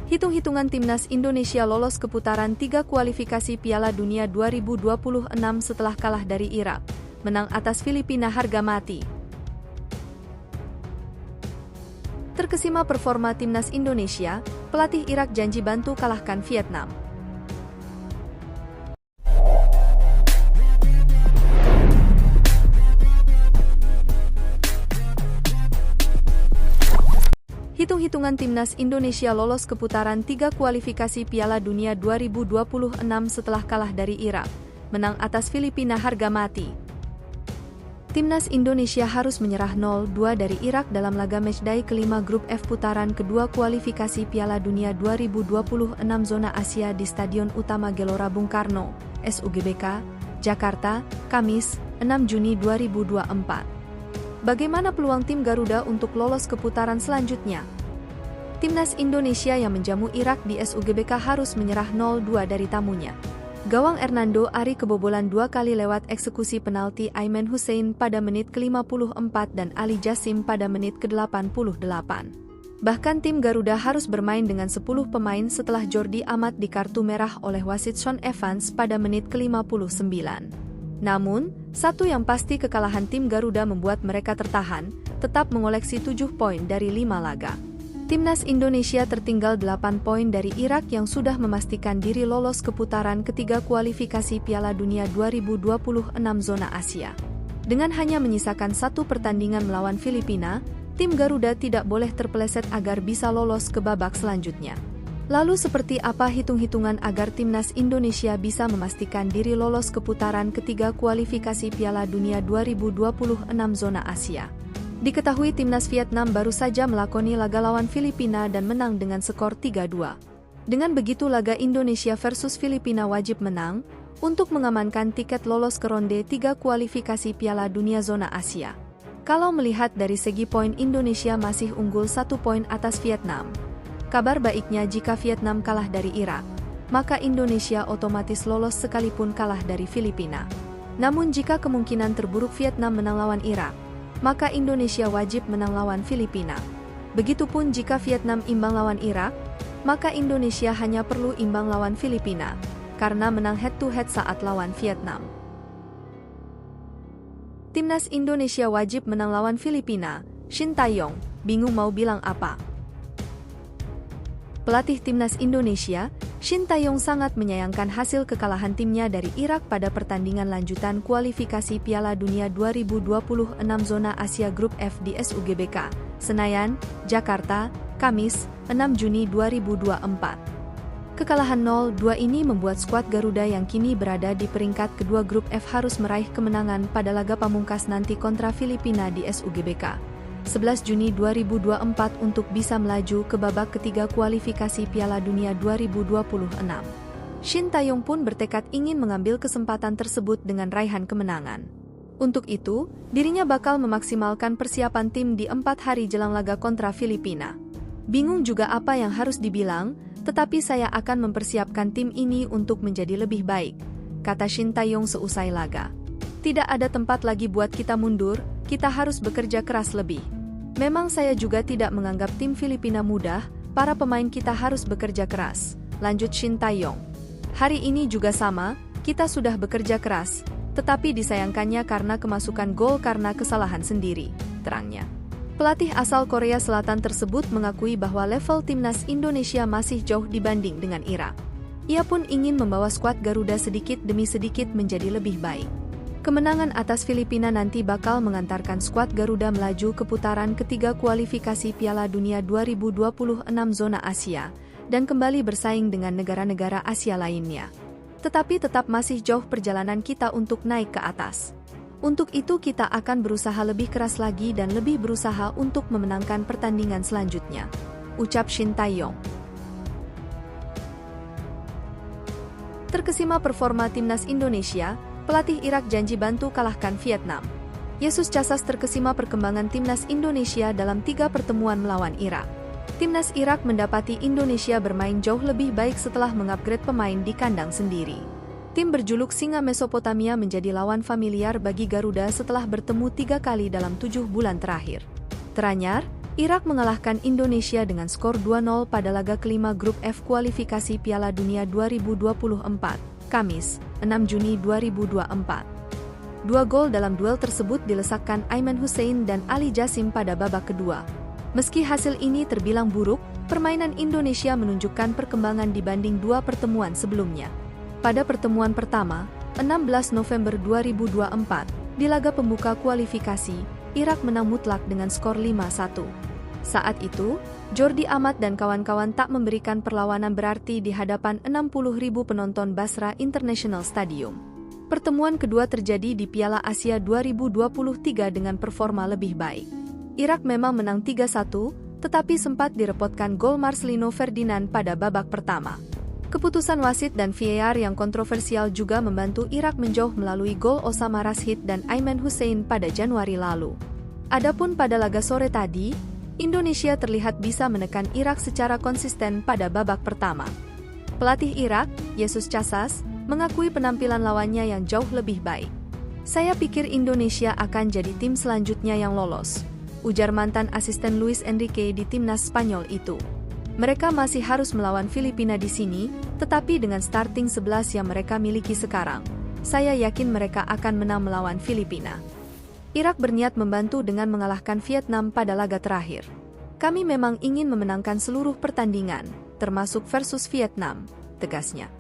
Hitung-hitungan timnas Indonesia lolos ke putaran 3 kualifikasi Piala Dunia 2026 setelah kalah dari Irak, menang atas Filipina harga mati. Terkesima performa timnas Indonesia, pelatih Irak janji bantu kalahkan Vietnam. Hitung-hitungan timnas Indonesia lolos ke putaran 3 kualifikasi Piala Dunia 2026 setelah kalah dari Irak, menang atas Filipina harga mati. Timnas Indonesia harus menyerah 0-2 dari Irak dalam laga matchday kelima grup F putaran kedua kualifikasi Piala Dunia 2026 zona Asia di Stadion Utama Gelora Bung Karno, SUGBK, Jakarta, Kamis, 6 Juni 2024. Bagaimana peluang tim Garuda untuk lolos ke putaran selanjutnya? Timnas Indonesia yang menjamu Irak di SUGBK harus menyerah 0-2 dari tamunya. Gawang Hernando Ari kebobolan 2 kali lewat eksekusi penalti Aiman Hussein pada menit ke-54 dan Ali Jasim pada menit ke-88. Bahkan tim Garuda harus bermain dengan 10 pemain setelah Jordi Amat di kartu merah oleh wasit Sean Evans pada menit ke-59. Namun, satu yang pasti kekalahan tim Garuda membuat mereka tertahan, tetap mengoleksi 7 poin dari 5 laga. Timnas Indonesia tertinggal 8 poin dari Irak yang sudah memastikan diri lolos ke putaran ketiga kualifikasi Piala Dunia 2026 zona Asia. Dengan hanya menyisakan 1 pertandingan melawan Filipina, tim Garuda tidak boleh terpeleset agar bisa lolos ke babak selanjutnya. Lalu seperti apa hitung-hitungan agar timnas Indonesia bisa memastikan diri lolos ke putaran ketiga kualifikasi Piala Dunia 2026 zona Asia? Diketahui timnas Vietnam baru saja melakoni laga lawan Filipina dan menang dengan skor 3-2. Dengan begitu laga Indonesia versus Filipina wajib menang, untuk mengamankan tiket lolos ke ronde 3 kualifikasi Piala Dunia zona Asia. Kalau melihat dari segi poin Indonesia masih unggul 1 poin atas Vietnam. Kabar baiknya jika Vietnam kalah dari Irak, maka Indonesia otomatis lolos sekalipun kalah dari Filipina. Namun jika kemungkinan terburuk Vietnam menang lawan Irak, maka Indonesia wajib menang lawan Filipina. Begitupun jika Vietnam imbang lawan Irak, maka Indonesia hanya perlu imbang lawan Filipina, karena menang head-to-head saat lawan Vietnam. Timnas Indonesia wajib menang lawan Filipina, Shin Tae-yong, bingung mau bilang apa. Pelatih timnas Indonesia, Shin Tae-yong sangat menyayangkan hasil kekalahan timnya dari Irak pada pertandingan lanjutan kualifikasi Piala Dunia 2026 zona Asia Grup F di SUGBK, Senayan, Jakarta, Kamis, 6 Juni 2024. Kekalahan 0-2 ini membuat skuad Garuda yang kini berada di peringkat kedua Grup F harus meraih kemenangan pada laga pamungkas nanti kontra Filipina di SUGBK. 11 Juni 2024 untuk bisa melaju ke babak ketiga kualifikasi Piala Dunia 2026. Shin Tae-yong pun bertekad ingin mengambil kesempatan tersebut dengan raihan kemenangan. Untuk itu, dirinya bakal memaksimalkan persiapan tim di 4 hari jelang laga kontra Filipina. Bingung juga apa yang harus dibilang, tetapi saya akan mempersiapkan tim ini untuk menjadi lebih baik, kata Shin Tae-yong seusai laga. Tidak ada tempat lagi buat kita mundur, kita harus bekerja keras lebih. Memang saya juga tidak menganggap tim Filipina mudah, para pemain kita harus bekerja keras, lanjut Shin Tae-yong. Hari ini juga sama, kita sudah bekerja keras, tetapi disayangkannya karena kemasukan gol karena kesalahan sendiri, terangnya. Pelatih asal Korea Selatan tersebut mengakui bahwa level timnas Indonesia masih jauh dibanding dengan Irak. Ia pun ingin membawa skuad Garuda sedikit demi sedikit menjadi lebih baik. Kemenangan atas Filipina nanti bakal mengantarkan skuad Garuda melaju ke putaran ketiga kualifikasi Piala Dunia 2026 zona Asia, dan kembali bersaing dengan negara-negara Asia lainnya. Tetapi tetap masih jauh perjalanan kita untuk naik ke atas. Untuk itu kita akan berusaha lebih keras lagi dan lebih berusaha untuk memenangkan pertandingan selanjutnya, ucap Shin Tae-yong. Terkesima performa timnas Indonesia, pelatih Irak janji bantu kalahkan Vietnam. Yesus Casas terkesima perkembangan timnas Indonesia dalam 3 pertemuan melawan Irak. Timnas Irak mendapati Indonesia bermain jauh lebih baik setelah mengupgrade pemain di kandang sendiri. Tim berjuluk Singa Mesopotamia menjadi lawan familiar bagi Garuda setelah bertemu 3 kali dalam 7 bulan terakhir. Teranyar, Irak mengalahkan Indonesia dengan skor 2-0 pada laga kelima Grup F kualifikasi Piala Dunia 2024, Kamis, 6 Juni 2024. Dua gol dalam duel tersebut dilesakkan Aiman Hussein dan Ali Jasim pada babak kedua. Meski hasil ini terbilang buruk, permainan Indonesia menunjukkan perkembangan dibanding dua pertemuan sebelumnya. Pada pertemuan pertama, 16 November 2024, di laga pembuka kualifikasi, Irak menang mutlak dengan skor 5-1. Saat itu, Jordi Amat dan kawan-kawan tak memberikan perlawanan berarti di hadapan 60.000 penonton Basra International Stadium. Pertemuan kedua terjadi di Piala Asia 2023 dengan performa lebih baik. Irak memang menang 3-1, tetapi sempat direpotkan gol Marcelino Ferdinand pada babak pertama. Keputusan wasit dan VAR yang kontroversial juga membantu Irak menjauh melalui gol Osama Rashid dan Aiman Hussein pada Januari lalu. Adapun pada laga sore tadi, Indonesia terlihat bisa menekan Irak secara konsisten pada babak pertama. Pelatih Irak, Yesus Casas, mengakui penampilan lawannya yang jauh lebih baik. "Saya pikir Indonesia akan jadi tim selanjutnya yang lolos," ujar mantan asisten Luis Enrique di timnas Spanyol itu. "Mereka masih harus melawan Filipina di sini, tetapi dengan starting 11 yang mereka miliki sekarang, saya yakin mereka akan menang melawan Filipina." Irak berniat membantu dengan mengalahkan Vietnam pada laga terakhir. "Kami memang ingin memenangkan seluruh pertandingan, termasuk versus Vietnam," tegasnya.